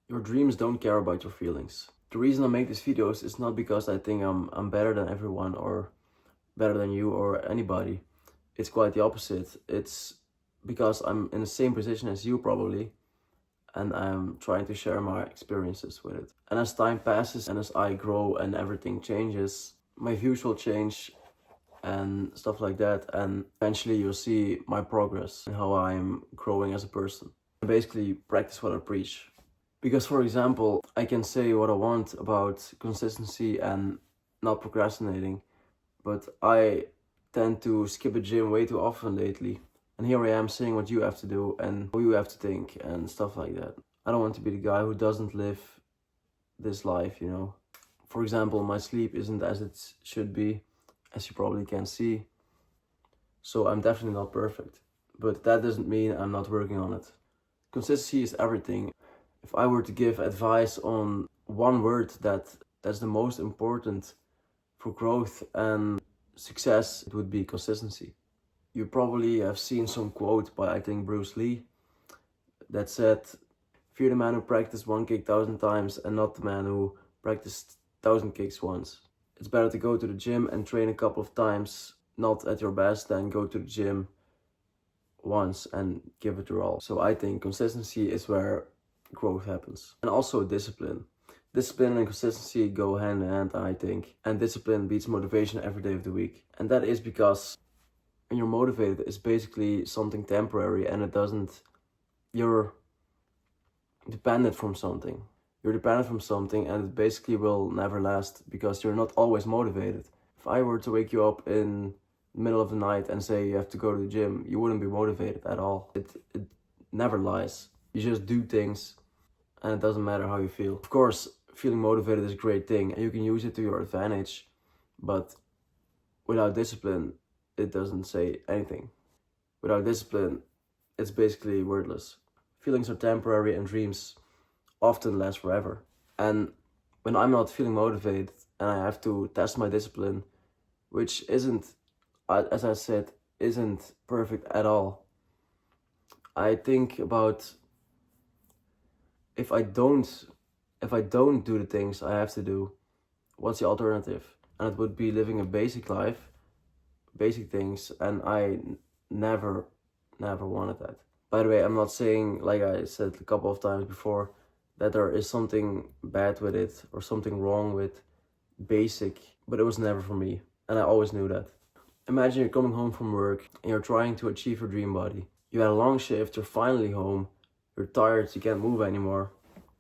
Your dreams don't care about your feelings. The reason I make these videos is not because I think I'm better than everyone or better than you or anybody. It's quite the opposite. It's because I'm in the same position as you probably, and I'm trying to share my experiences with it. And as time passes and as I grow and everything changes, my views will change and stuff like that, and eventually you'll see my progress and how I'm growing as a person. I basically practice what I preach. Because, for example, I can say what I want about consistency and not procrastinating, but I tend to skip a gym way too often lately. And here I am saying what you have to do and how you have to think and stuff like that. I don't want to be the guy who doesn't live this life, you know. For example, my sleep isn't as it should be, as you probably can see. So I'm definitely not perfect. But that doesn't mean I'm not working on it. Consistency is everything. If I were to give advice on one word that's the most important for growth and success, it would be consistency. You probably have seen some quote by, I think, Bruce Lee that said, "Fear the man who practiced one kick 1,000 times and not the man who practiced 1,000 kicks once." It's better to go to the gym and train a couple of times, not at your best, than go to the gym once and give it your all. So I think consistency is where growth happens. And also discipline. Discipline and consistency go hand in hand, I think. And discipline beats motivation every day of the week. And that is because when you're motivated, it's basically something temporary and you're dependent from something. You're dependent from something and it basically will never last because you're not always motivated. If I were to wake you up in the middle of the night and say you have to go to the gym, you wouldn't be motivated at all. It never lies. You just do things and it doesn't matter how you feel. Of course, feeling motivated is a great thing and you can use it to your advantage, but without discipline, it doesn't say anything. Without discipline, it's basically wordless. Feelings are temporary and dreams often last forever. And when I'm not feeling motivated and I have to test my discipline, which isn't, as I said, isn't perfect at all, I think about if I don't do the things I have to do, what's the alternative? And it would be living a basic life, basic things, and I never wanted that. By the way, I'm not saying, like I said a couple of times before, that there is something bad with it or something wrong with basic, but it was never for me, and I always knew that. Imagine you're coming home from work and you're trying to achieve your dream body. You had a long shift, you're finally home, you're tired, you can't move anymore,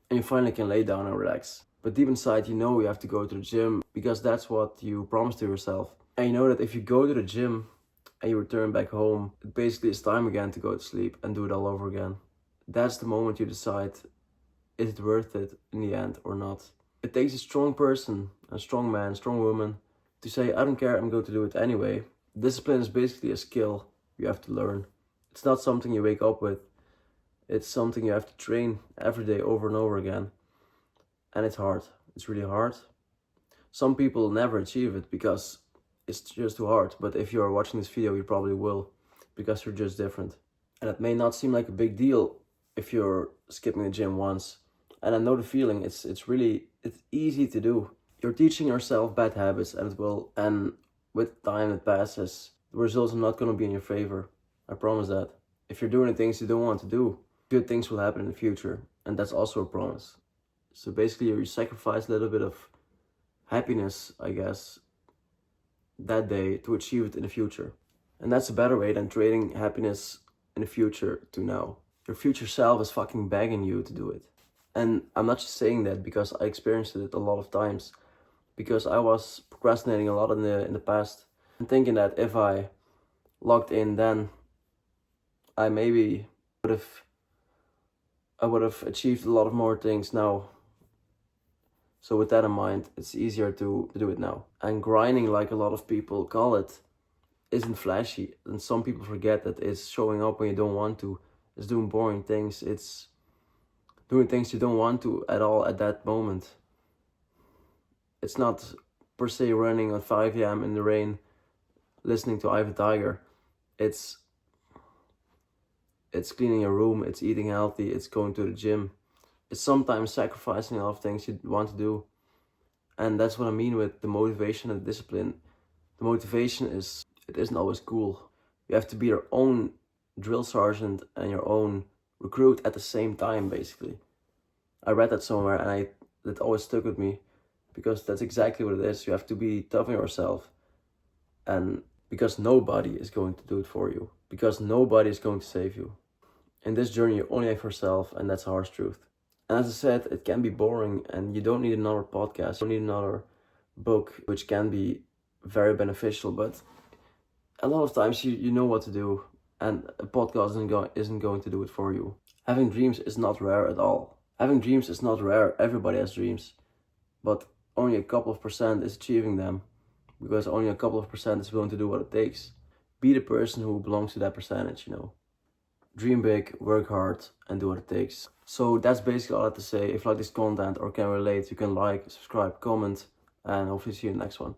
and you finally can lay down and relax. But deep inside, you know you have to go to the gym because that's what you promised to yourself. And you know that if you go to the gym and you return back home, it basically is time again to go to sleep and do it all over again. That's the moment you decide, is it worth it in the end or not? It takes a strong person, a strong man, strong woman, to say, I don't care, I'm going to do it anyway. Discipline is basically a skill you have to learn. It's not something you wake up with. It's something you have to train every day over and over again. And it's hard. It's really hard. Some people never achieve it because it's just too hard. But if you're watching this video, you probably will, because you're just different. And it may not seem like a big deal if you're skipping the gym once. And I know the feeling, it's easy to do. You're teaching yourself bad habits and with time that passes, the results are not going to be in your favor. I promise that. If you're doing the things you don't want to do, good things will happen in the future. And that's also a promise. So basically you sacrifice a little bit of happiness, I guess, that day to achieve it in the future. And that's a better way than trading happiness in the future to now. Your future self is fucking begging you to do it. And I'm not just saying that because I experienced it a lot of times. Because I was procrastinating a lot in the past. And thinking that if I logged in then, I would have achieved a lot of more things now. So with that in mind, it's easier to do it now. And grinding, like a lot of people call it, isn't flashy. And some people forget that it's showing up when you don't want to. It's doing boring things. It's doing things you don't want to at all at that moment. It's not per se running at 5 a.m. in the rain, listening to Eye of the Tiger. It's cleaning your room, it's eating healthy, it's going to the gym, It's sometimes sacrificing a lot of things you want to do. And that's what I mean with the motivation and the discipline. The motivation it isn't always cool. You have to be your own drill sergeant and your own recruit at the same time, basically. I read that somewhere and that always stuck with me, because that's exactly what it is. You have to be tough on yourself, and because nobody is going to do it for you, because nobody is going to save you. In this journey, you only have yourself, and that's the harsh truth. And as I said, it can be boring, and you don't need another podcast, you don't need another book, which can be very beneficial, but a lot of times you know what to do, and a podcast isn't going to do it for you. Having dreams is not rare at all. Having dreams is not rare. Everybody has dreams, but only a couple of percent is achieving them, because only a couple of percent is willing to do what it takes. Be the person who belongs to that percentage, Dream big, work hard, and do what it takes. So that's basically all I have to say. If you like this content or can relate, you can like, subscribe, comment, and hopefully see you in the next one.